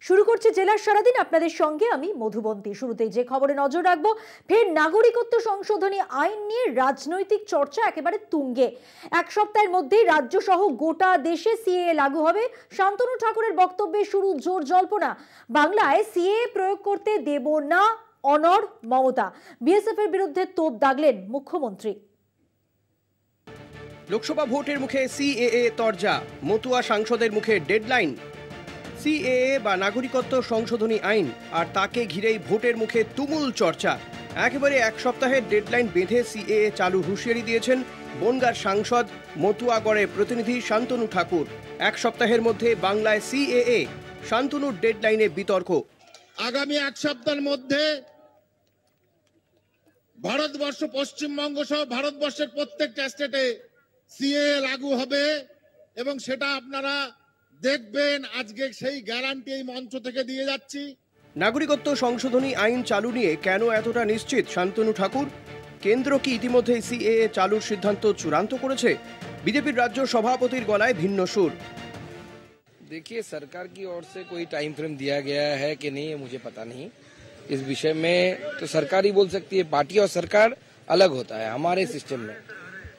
শুরু করছে জেলার সারাদিন আপনাদের সঙ্গে আমি মধুবন্তী। শুরুতেই যে খবরে নজর রাখবো, ফের নাগরিকত্ব সংশোধনী আইন নিয়ে রাজনৈতিক চর্চা একেবারে তুঙ্গে। এক সপ্তাহের মধ্যেই রাজ্য সহ গোটা দেশে সিএএ লাগু হবে। শান্তনু ঠাকুরের বক্তব্যে শুরু জোর জল্পনা। বাংলায় সিএএ প্রয়োগ করতে দেব না অনড় মমতা। বিএসএফ এর বিরুদ্ধে তোপ দাগলেন মুখ্যমন্ত্রী। লোকসভা ভোটের মুখে সিএএ তরজা, মতুয়া সাংসদের মুখে ডেডলাইন। সিএএ বা নাগরিকত্ব সংশোধনী আইন আর তাকে ঘিরেই ভোটের মুখে তুমুল চর্চা। একেবারে এক সপ্তাহের ডেডলাইন বেঁধে সিএএ চালু হুঁশিয়ারি দিয়েছেন বনগাঁর সাংসদ মতুয়াগড়ের প্রতিনিধি শান্তনু ঠাকুর। এক সপ্তাহের মধ্যে বাংলায় সিএএ, শান্তনুর ডেডলাইনে বিতর্ক। আগামী এক সপ্তাহের মধ্যে ভারতবর্ষ, পশ্চিমবঙ্গ সহ ভারতবর্ষের প্রত্যেকটা স্টেটে সিএএ লাগু হবে এবং সেটা আপনারা দেখবেন। আজকে সেই গ্যারান্টি এই মঞ্চ থেকে দিয়ে যাচ্ছি। নাগরিকত্ব সংশোধনী আইন চালু নিয়ে কেন এতটা নিশ্চিত শান্তনু ঠাকুর? কেন্দ্র কি ইতিমধ্যেই সিএএ চালুর সিদ্ধান্ত চূড়ান্ত করেছে? বিজেপির রাজ্য সভাপতির গলায় ভিন্ন সুর। देखिए, सरकार की ओर से कोई टाइम फ्रेम दिया गया है कि नहीं है मुझे पता नहीं। इस विषय में तो सरकार ही बोल सकती है, पार्टी और सरकार अलग होता है हमारे सिस्टम में।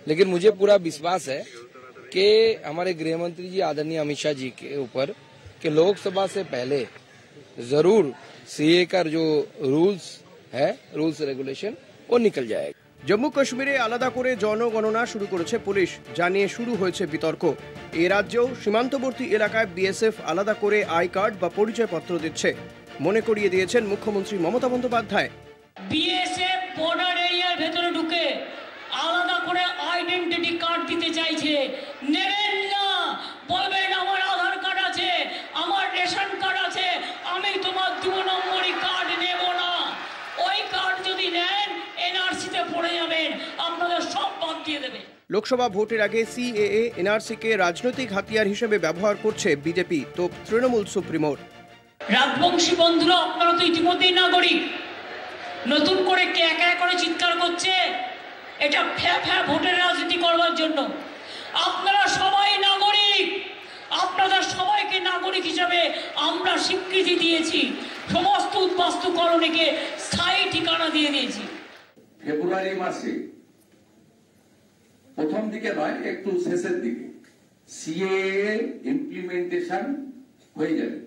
लेकिन मुझे पूरा विश्वास है कि हमारे गृह मंत्री जी आदरणीय अमित शाह जी के ऊपर कि लोकसभा से पहले जरूर सीए का जो रूल्स रेगुलेशन वो निकल जाएगा। জম্মু কাশ্মীরে আলাদা করে জনগণনা শুরু করেছে পুলিশ, জানিয়ে শুরু হয়েছে বিতর্ক। এ রাজ্যেও সীমান্তবর্তী এলাকায় বিএসএফ আলাদা করে আই কার্ড বা পরিচয়পত্র দিচ্ছে। মনে করিয়ে দিয়েছেন মুখ্যমন্ত্রী মমতা বন্দ্যোপাধ্যায়। বিএসএফ বর্ডার এরিয়ার ভেতরে ঢুকে আলাদা করে আইডেন্টিটি কার্ড দিতে চাইছে। নেবেন না, বলবেন আমার আধার কার্ড আছে, আমার রেশন কার্ড আছে, আমি তোমার 2 নম্বরই কার্ড নেব না। ওই কার্ড যদি নেন এনআরসিতে পড়ে যাবেন, আপনাদের সব বাদ দিয়ে দেবে। লোকসভা ভোটের আগে সিএএ এনআরসি-কে রাজনৈতিক হাতিয়ার হিসেবে ব্যবহার করছে বিজেপি, তো তৃণমূল সুপ্রিমোর। রাজবংশী বন্ধুরা, আপনারা তো ইতিমধ্যেই নাগরিক। নতুন করে কে একা করে চিৎকার করছে এটা ফ্যা ভোটের রাজনীতি করবার জন্য। আপনারা সবাই নাগরিক, আপনাদের সবাইকে নাগরিক হিসাবে আমরা স্বীকৃতি দিয়েছি। সমস্ত উদ্বাস্তু কলোনিকে স্থায়ী ঠিকানা দিয়ে দিয়েছি। ফেব্রুয়ারি মাসে প্রথম দিকে নয়, একটু শেষের দিকে সিএএ ইমপ্লিমেন্টেশন হয়ে যাবে।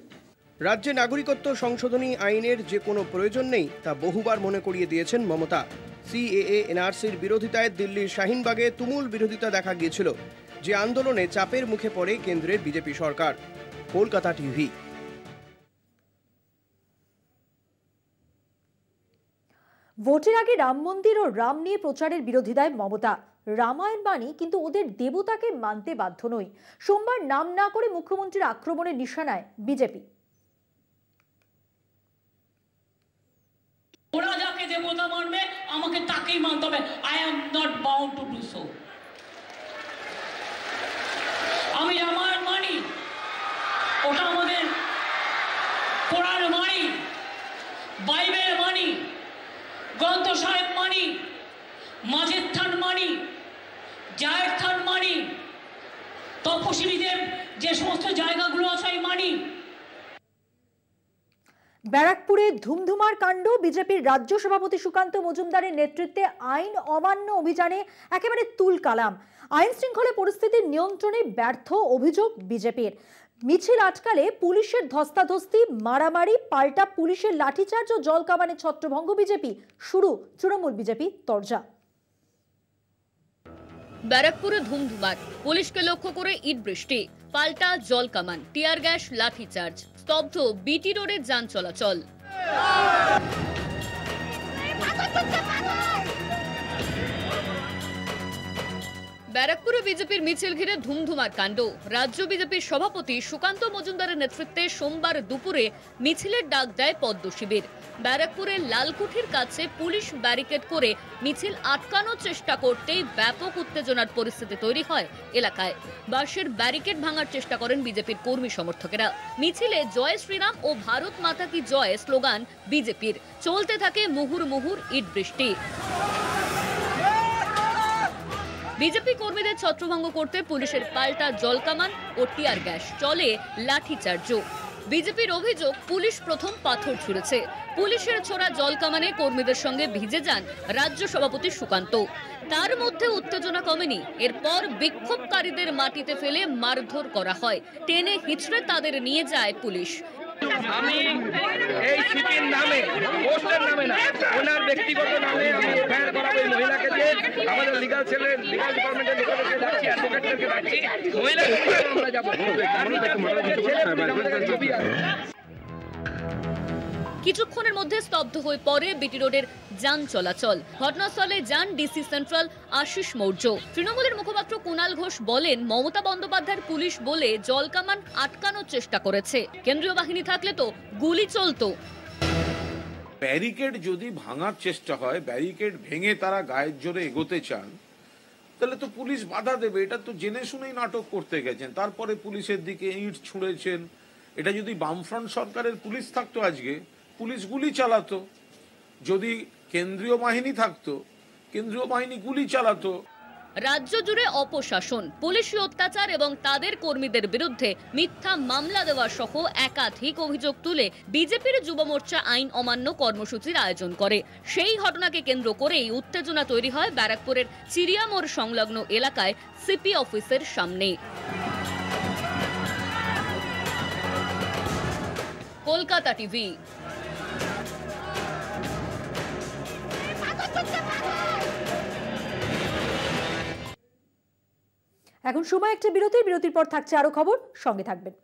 রাজ্যে নাগরিকত্ব সংশোধনী আইনের যে কোনো প্রয়োজন নেই তা বহুবার মনে করিয়ে দিয়েছেন মমতা। সিএএ এনআরসির বিরোধিতায় দিল্লির শাহিনবাগে তুমুল বিরোধিতা দেখা গিয়েছিল, যে আন্দোলনে চাপের মুখে পড়ে কেন্দ্রের বিজেপি সরকার। কলকাতা টিভি। ভোটের আগে রাম মন্দির ও রাম নিয়ে প্রচারের বিরোধিতায় মমতা। রামায়ণ বাণী, কিন্তু ওদের দেবতাকে মানতে বাধ্য নই। সোমবার নাম না করে মুখ্যমন্ত্রীর আক্রমণের নিশানায় বিজেপি। ওরা যাকে দেবতা মানবে আমাকে তাকেই মানতে হবে। I am not bound to do so. আমি রামায়ণ মানি, ওটা আমাদের কোরআন মানি, বাইবেল মানি, গ্রন্থ সাহেব মানি, মাঝের থান মানি, জায়ের থান মানি, তপশিলীদের যে সমস্ত জায়গাগুলো আছে মানি। ব্যারাকপুরে ধুমধুমার কাণ্ড। বিজেপির রাজ্য সভাপতি সুকান্ত মজুমদারের নেতৃত্বে আইন অমান্য অভিযানে একেবারে তুল কালাম। আইন শৃঙ্খলা পরিস্থিতির নিয়ন্ত্রণে ব্যর্থ অভিযোগ বিজেপির। মিছিল আটকালে পুলিশের ধস্তাধস্তি, মারামারি, পাল্টা পুলিশের লাঠিচার্জ ও জলকামানে ছত্রভঙ্গ বিজেপি। শুরু তৃণমূল বিজেপি তরজা। ব্যারাকপুরে ধুমধুমার, পুলিশকে লক্ষ্য করে ইট বৃষ্টি, পাল্টা জলকামান, টিয়ার গ্যাস, লাঠিচার্জ, স্তব্ধ বিটি রোডে যান চলাচল। ব্যারাকপুরে বিজেপির মিছিল ঘিরে ধুমধুমার কাণ্ড। রাজ্য বিজেপির সভাপতি সুকান্ত মজুমদারের নেতৃত্বে সোমবার দুপুরে মিছিলের ডাক দেয় পদ্ম শিবির। ব্যারাকপুরের লালকুঠির কাছে পুলিশ ব্যারিকেড করে মিছিল আটকানোর চেষ্টা করতেই ব্যাপক উত্তেজনার পরিস্থিতি তৈরি হয় এলাকায়। বাসের ব্যারিকেড ভাঙার চেষ্টা করেন বিজেপির কর্মী সমর্থকেরা। মিছিলে জয় শ্রীরাম ও ভারত মাতা কি জয় স্লোগান বিজেপির। চলতে থাকে মুহুর মুহুর ইট বৃষ্টি। বিজেপি কর্মীদের ছত্রভঙ্গ করতে পুলিশের পাল্টা জলকামান ও টিয়ার গ্যাস, চলে লাঠিচার্জ। বিজেপির অভিযোগ পুলিশ প্রথম পাথর ছুঁড়েছে। পুলিশের ছোড়া জল কামানে কর্মীদের সঙ্গে ভিজে যান রাজ্য সভাপতি সুকান্ত। তার মধ্যে উত্তেজনা কমেনি। এরপর বিক্ষোভকারীদের মাটিতে ফেলে মারধর করা হয়, টেনে হিঁচড়ে তাদের নিয়ে যায় পুলিশ। আমি এই সিপির নামে, পোস্টের নামে না, ওনার ব্যক্তিগত নামে আমি এফআইআর করাবো এই মহিলাকে দিয়ে। আমাদের লিগ্যাল সেলের লিগ্যাল ডিপার্টমেন্টের লোকেদেরকে ডাকছি, অ্যাডভোকেটদেরকে ডাকছি, মহিলাকে আমরা যাবো। কিছুক্ষণের মধ্যে স্তব্ধ হয়ে পড়ে বিটি রোডের যান চলাচল। ঘটনাস্থলে যান ডিসি সেন্ট্রাল আশিস মৌর্য। তৃণমূলের মুখপাত্র কুণাল ঘোষ বলেন, মমতা বন্দ্যোপাধ্যায়ের পুলিশ বলে জলকামান আটকানোর চেষ্টা করেছে, কেন্দ্রীয় বাহিনী থাকলে তো গুলি চলতো। ব্যারিকেড যদি ভাঙার চেষ্টা হয়, ব্যারিকেড ভেঙে তারা গায়ের জোরে এগোতে চান, তাহলে তো পুলিশ বাধা দেবে। এটা তো জেনে শুনেই নাটক করতে গেছেন। তারপরে পুলিশের দিকে ইট ছুঁড়েছেন। এটা যদি বামফ্রন্ট সরকারের পুলিশ থাকতো, আজকে পুলিশ গুলি চালাতো। যদি কেন্দ্রীয় বাহিনী থাকতো, কেন্দ্রীয় বাহিনী গুলি চালাতো। রাজ্য জুড়ে অপশাসন, পুলিশি অত্যাচার এবং তাদের কর্মীদের বিরুদ্ধে মিথ্যা মামলা দেওয়া সহ একাধিক অভিযোগ তুলে বিজেপির যুব মোর্চা আইন অমান্য কর্মসূচির আয়োজন করে। সেই ঘটনাকে কেন্দ্র করেই উত্তেজনা তৈরি হয় ব্যারাকপুরের চিড়িয়ামোড় সংলগ্ন এলাকায় সিপি অফিসের সামনে। কলকাতা টিভি। এখন সময় একটা বিরতির পর থাকছে আরো খবর, সঙ্গে থাকবেন।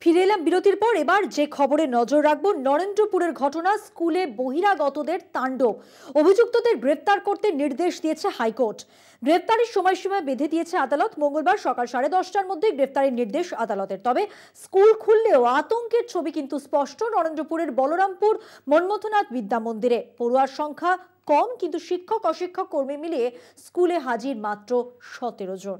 ফিরে এলাম বিরতির পর। এবার যে খবরে নজর রাখবো, নরেন্দ্রপুরের ঘটনা, স্কুলে বহিরাগতদের তাণ্ডব। অভিযুক্তদের গ্রেফতার করতে নির্দেশ দিয়েছে হাইকোর্ট। গ্রেফতারের সময়সীমা বেঁধে দিয়েছে আদালত। মঙ্গলবার সকাল 10:30টার মধ্যে গ্রেফতারের নির্দেশ আদালতের। তবে স্কুল খুললেও আতঙ্কের ছবি কিন্তু স্পষ্ট। নরেন্দ্রপুরের বলরামপুর মন্মথনাথ বিদ্যা মন্দিরে পড়ুয়ার সংখ্যা কম, কিন্তু শিক্ষক অশিক্ষক কর্মী মিলিয়ে স্কুলে হাজির মাত্র 17 জন।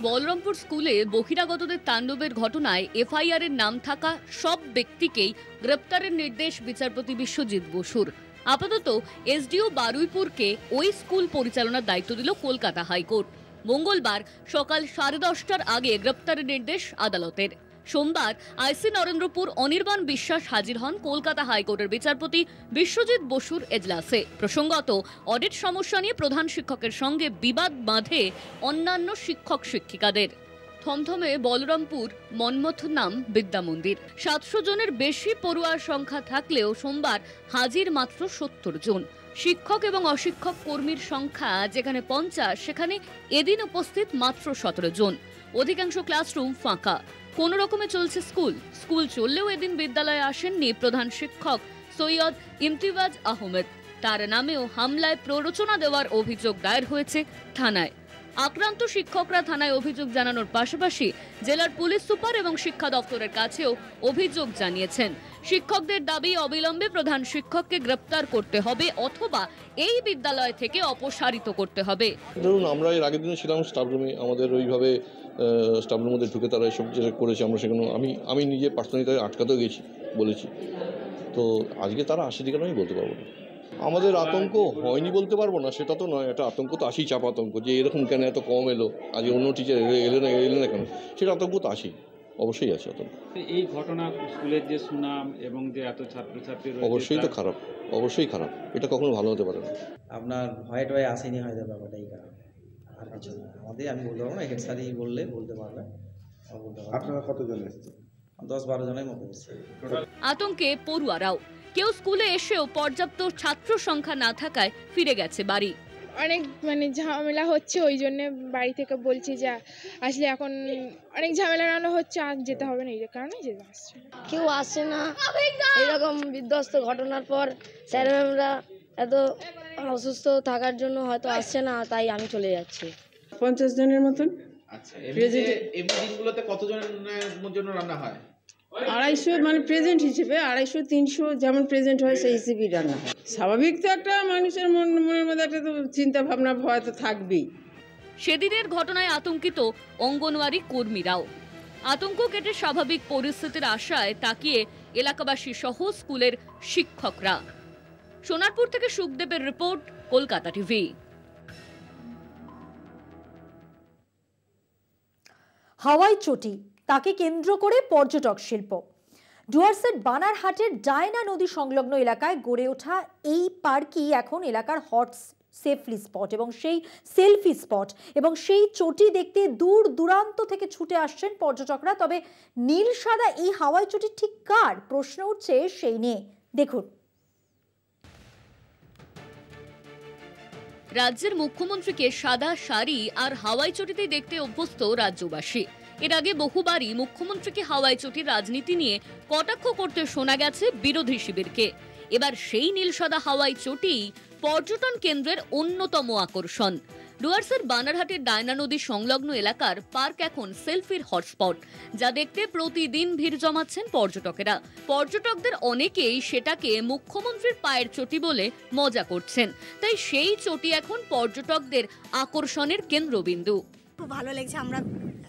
বলরামপুর স্কুলে বহিরাগতদের তাণ্ডবের ঘটনায় এফআইআর এর নাম থাকা সব ব্যক্তিকেই গ্রেপ্তারের নির্দেশ বিচারপতি বিশ্বজিৎ বসুর। আপাতত এসডিও বারুইপুরকে ওই স্কুল পরিচালনার দায়িত্ব দিল কলকাতা হাইকোর্ট। মঙ্গলবার সকাল 10:30টার আগে গ্রেপ্তারের নির্দেশ আদালতের। সোমবার আইসি নরেন্দ্রপুর অনির্বাণ বিশ্বাস হাজির হন কলকাতা হাইকোর্টের বিচারপতি বিশ্বজিৎ বসুর এজলাসে। প্রসঙ্গত, অডিট সমস্যা নিয়ে প্রধান শিক্ষকের সঙ্গে বিবাদ বাঁধে অন্যান্য শিক্ষক শিক্ষিকাদের। থমথমে বলরামপুর মন্মথনাম বিদ্যা মন্দির। 700 জনের বেশি পড়ুয়ার সংখ্যা থাকলেও সোমবার হাজির মাত্র 70 জন। শিক্ষক এবং অশিক্ষক কর্মীর সংখ্যা যেখানে 50, সেখানে এদিন উপস্থিত মাত্র 17 জন। অধিকাংশ ক্লাসরুম ফাঁকা। কোনো রকমে চলছে স্কুল। স্কুল চললেও এদিন বিদ্যালয়ে আসেননি প্রধান শিক্ষক সৈয়দ ইমতিয়াজ আহমেদ। তার নামেও হামলায় প্ররোচনা দেওয়ার অভিযোগ দায়ের হয়েছে থানায়। আক্রান্ত শিক্ষকরা থানায় অভিযোগ জানানোর পাশাপাশি জেলার পুলিশ সুপার এবং শিক্ষা দপ্তরের কাছেও অভিযোগ জানিয়েছেন। শিক্ষকদের দাবি, অবিলম্বে প্রধান শিক্ষককে গ্রেপ্তার করতে হবে অথবা এই বিদ্যালয় থেকে অপসারিত করতে হবে। ধরুন, আমরা এর আগের দিনে ছিলাম স্টাফ রুমে, আমাদের ওইভাবে স্টাফ রুমের মধ্যে ঢুকে তারা এসব যেটা করেছে, আমরা সেখানে আমি নিজে পার্সোনালি তাদের আটকাতেও গেছি, বলেছি। তো আজকে তারা আসে কেন আমি বলতে পারবো না। আমাদের আতঙ্ক হয়নি বলতে পারবো না, সেটা তো নয়। একটা আতঙ্ক তো আসেই, চাপ আতঙ্ক, যে এরকম কেন এত কম এলো, আজকে অন্য টিচার এলে না কেন, সেটা আতঙ্ক তো আসেই, অবশ্যই আছে আতঙ্ক। এই ঘটনা স্কুলের যে সুনাম এবং যে এত ছাত্রছাত্রী অবশ্যই তো খারাপ, অবশ্যই খারাপ। এটা কখনো ভালো হতে পারে না। আপনার ভয় টয় আসেনি হয়তো, ব্যাপারটা এই কারণে, আর কিছু না। আমাদের আমি বলতে পারবো না, হেড স্যারই বলতে পারবে। আপনারা কতজন এসেছেন? 10-12 জনের মতো এসেছে। আতঙ্কে পড়ুয়ারাও। কেউ স্কুলে এসেও পর্যাপ্ত ছাত্র সংখ্যা না থাকায় ফিরে গেছে বাড়ি। অনেক ঝামেলা হচ্ছে, ওই জন্য বাড়ি থেকে বলছি যে আসলে এখন অনেক ঝামেলা রান্না হচ্ছে, আর যেতে হবে না, এই কারণে যেতে আসছে। কেউ আসছে না। এরকম বিধ্বস্ত ঘটনার পর স্যার ম্যামরা এত অসুস্থ থাকার জন্য হয়তো আসছে না, তাই আমি চলে যাচ্ছি। 50 জনের মতন। আচ্ছা, এই দিনগুলোতে কতজনের জন্য রান্না হয়? 250, মানে প্রেজেন্ট হিসেবে 250-300 যেমন প্রেজেন্ট হয় সেই হিসেবেই রান্না হয়। স্বাভাবিক তো একটা মানুষের মনের মধ্যে একটা তো চিন্তা ভাবনা, ভয় তো থাকবেই। সেদিনের ঘটনায় আতঙ্কিত অঙ্গনওয়াড়ি কর্মীরাও। আতঙ্ক কেটে স্বাভাবিক পরিস্থিতির আশায় তাকিয়ে এলাকাবাসী সহ স্কুলের শিক্ষকরা। সোনারপুর থেকে সুখদেবের রিপোর্ট, কলকাতা টিভি। হাওয়াই চটি, তাকে কেন্দ্র করে পর্যটক শিল্প। ডুয়ার্সের বানারহাটের ডায়না নদী সংলগ্ন এলাকায় গড়ে ওঠা এই পার্কই এখন এলাকার হট সেফলি স্পট এবং সেই সেলফি স্পট এবং সেই চটি দেখতে দূর দূরান্ত থেকে ছুটে আসছেন পর্যটকরা। তবে নীল সাদা এই হাওয়াই চটি ঠিক কার, প্রশ্ন উঠছে সেই নিয়ে। দেখুন। রাজ্যের মুখ্যমন্ত্রীকে সাদা শাড়ি আর হাওয়াই চটিতে দেখতে অভ্যস্ত রাজ্যবাসী। এর আগে বহুবারই মুখ্যমন্ত্রীকে হাওয়াই চটির রাজনীতি নিয়ে কটাক্ষ করতে শোনা গেছে বিরোধী শিবিরকে। এবার সেই নীল সাদা হাওয়াই চটি পর্যটন কেন্দ্রের অন্যতম আকর্ষণ। ডুয়ার্সের বানারহাটের ডায়না নদী সংলগ্ন এলাকার পার্ক এখন সেলফির হটস্পট, যা দেখতে প্রতিদিন ভিড় জমাচ্ছেন পর্যটকেরা। পর্যটকদের অনেকেই সেটাকে মুখ্যমন্ত্রীর পায়ের চটি বলে মজা করছেন, তাই সেই চটি এখন পর্যটকদের আকর্ষণের কেন্দ্রবিন্দু। খুব ভালো লাগছে, আমরা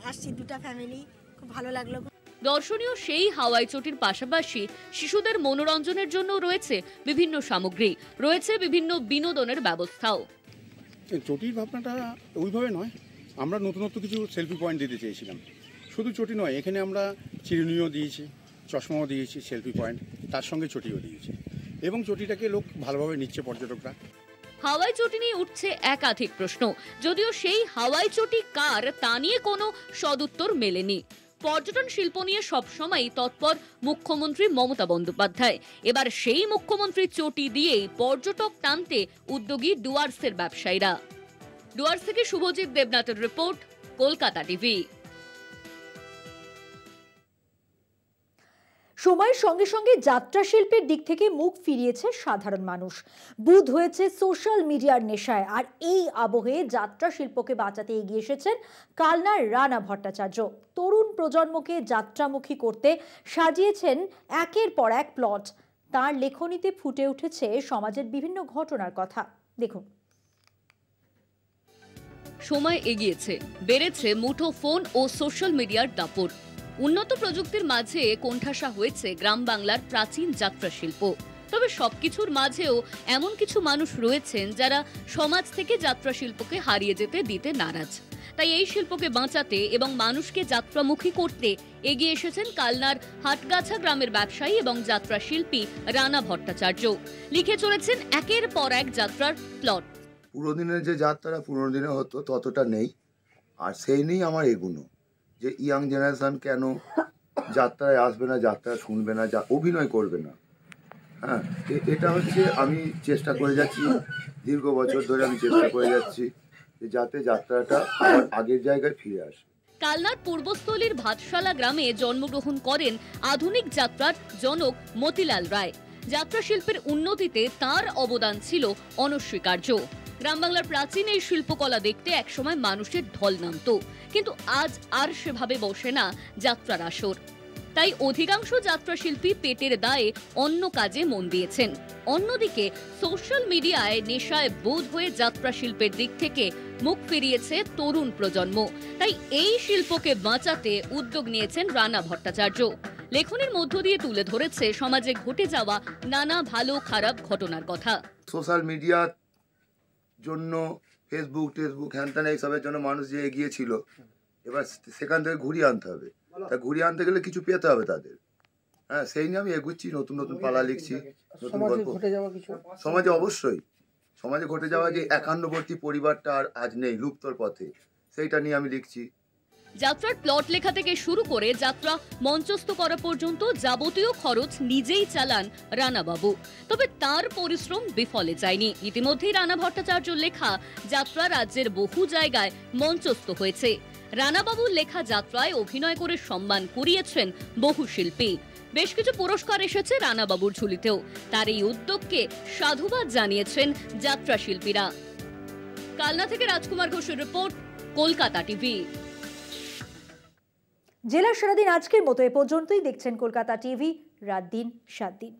আসছি দুটো ফ্যামিলি, খুব ভালো লাগলো। দর্শনীয় সেই হাওয়াই চটির পাশাপাশি শিশুদের মনোরঞ্জনের জন্য রয়েছে বিভিন্ন সামগ্রী, রয়েছে বিভিন্ন বিনোদনের ব্যবস্থাও। চটির ভাবনাটা ওইভাবে নয়, আমরা নতুনত্ব কিছু সেলফি পয়েন্ট দিতে চেয়েছিলাম। শুধু চটি নয়, এখানে আমরা চিরুনিও দিয়েছি, চশমাও দিয়েছি, সেলফি পয়েন্ট, তার সঙ্গে চটিও দিয়েছি এবং চটিটাকে লোক ভালোভাবে নিচ্ছে পর্যটকরা। হাওয়াই চটি নিয়ে উঠছে একাধিক প্রশ্ন, যদিও সেই হাওয়াই চটি কার তা নিয়ে কোনো সদুত্তর মেলেনি। পর্যটন শিল্প নিয়ে সবসময় তৎপর মুখ্যমন্ত্রী মমতা বন্দ্যোপাধ্যায়। এবার সেই মুখ্যমন্ত্রীর চটি দিয়েই পর্যটক টানতে উদ্যোগী ডুয়ার্সের ব্যবসায়ীরা। ডুয়ার্স থেকে শুভজিৎ দেবনাথের রিপোর্ট, কলকাতা টিভি। সময়ের সঙ্গে সঙ্গে যাত্রা শিল্পের দিক থেকে মুখ ফিরিয়েছে সাধারণ মানুষ, বুঁদ হয়েছে সোশ্যাল মিডিয়ার নেশায়। আর এই আবহে যাত্রা শিল্পকে বাঁচাতে এগিয়ে এসেছেন কালনার রানা ভট্টাচার্য। তরুণ প্রজন্মকে যাত্রামুখী করতে সাজিয়েছেন একের পর এক প্লট। তার লেখনীতে ফুটে উঠেছে সমাজের বিভিন্ন ঘটনার কথা। দেখুন। সময় এগিয়েছে, বেড়েছে মুঠো ফোন ও সোশ্যাল মিডিয়ার দাপট। উন্নত প্রযুক্তির মাঝে কোণঠাসা হয়েছে গ্রাম বাংলার প্রাচীন যাত্রা শিল্প। তবে সবকিছুর মাঝেও এমন কিছু মানুষ রয়েছেন যারা সমাজ থেকে যাত্রা শিল্পকে হারিয়ে যেতে দিতে নারাজ। তাই এই শিল্পকে বাঁচাতে এবং মানুষকে যাত্রামুখী করতে এগিয়ে এসেছেন কালনার হাটগাছা গ্রামের ব্যবসায়ী এবং যাত্রা শিল্পী রানা ভট্টাচার্য। লিখে চলেছেন একের পর এক যাত্রার প্লট। পুরোদিনের যে যাত্রা পুরোদিনে হতো ততটা নেই, আর সেই নিয়েই আমার এগুলো যে ইয়াং জেনারেশন কেন যাত্রায় আসবে না, যাত্রা শুনবে না, অভিনয় করবে না। হ্যাঁ, এটা হচ্ছে আমি চেষ্টা করে যাচ্ছি, দীর্ঘ বছর ধরে আমি চেষ্টা করে যাচ্ছি যাতে যাত্রাটা আবার আগের জায়গায় ফিরে আসে। কালনার পূর্বস্থলীর ভাতশালা গ্রামে জন্মগ্রহণ করেন আধুনিক যাত্রার জনক মতিলাল রায়। যাত্রা শিল্পের উন্নতিতে তার অবদান ছিল অনস্বীকার্য। গ্রাম বাংলার প্রাচীন এই শিল্পকলা দেখতে একসময় মানুষের ঢল নামতো, কিন্তু আজ আর সেভাবে বসে না যাত্রার আসর। তাই অধিকাংশ যাত্রা শিল্পী পেটের দায়ে অন্য কাজে মন দিয়েছেন। অন্যদিকে সোশ্যাল মিডিয়ায় নেশায় বোধ হয়ে যাত্রা শিল্পের দিক থেকে মুখ ফিরিয়েছে তরুণ প্রজন্ম। তাই এই শিল্পকে বাঁচাতে উদ্যোগ নিয়েছেন রানা ভট্টাচার্য। লেখনের মধ্য দিয়ে তুলে ধরেছে সমাজে ঘটে যাওয়া নানা ভালো খারাপ ঘটনার কথা। সোশ্যাল মিডিয়ার জন্য ফেসবুক হ্যানত্যান এইসবের জন্য মানুষ যে এগিয়েছিল, এবার সেখান থেকে ঘুরিয়ে আনতে হবে। তা ঘুরিয়ে আনতে গেলে কিছু পেতে হবে তাদের। হ্যাঁ, সেই নিয়ে আমি এগুচ্ছি, নতুন নতুন পালা লিখছি, নতুন গল্প। সমাজে অবশ্যই সমাজে ঘটে যাওয়া যে একান্নবর্তী পরিবারটা আর আজ নেই, লুপ্তর পথে, সেইটা নিয়ে আমি লিখছি। যাত্রার প্লট লেখা থেকে শুরু করে যাত্রা মঞ্চস্থ করা পর্যন্ত যাবতীয় খরচ নিজেই চালান রানাবাবু। তবে তার পরিশ্রম বিফলে যায়নি। ইতিমধ্যেই রানা ভট্টাচার্য লেখা যাত্রা রাজ্যের বহু জায়গায় মঞ্চস্থ হয়েছে। রানাবাবুর লেখা যাত্রায় অভিনয় করে সম্মান কুড়িয়েছেন বহু শিল্পী। বেশ কিছু পুরস্কার এসেছে রানাবাবুর ঝুলিতেও। তার এই উদ্যোগকে সাধুবাদ জানিয়েছেন যাত্রা শিল্পীরা। কালনা থেকে রাজকুমার ঘোষের রিপোর্ট, কলকাতা টিভি। জেলার সারাদিন আজকের মতো এ পর্যন্তই। দেখছেন কলকাতা টিভি, রাত দিন 7 দিন।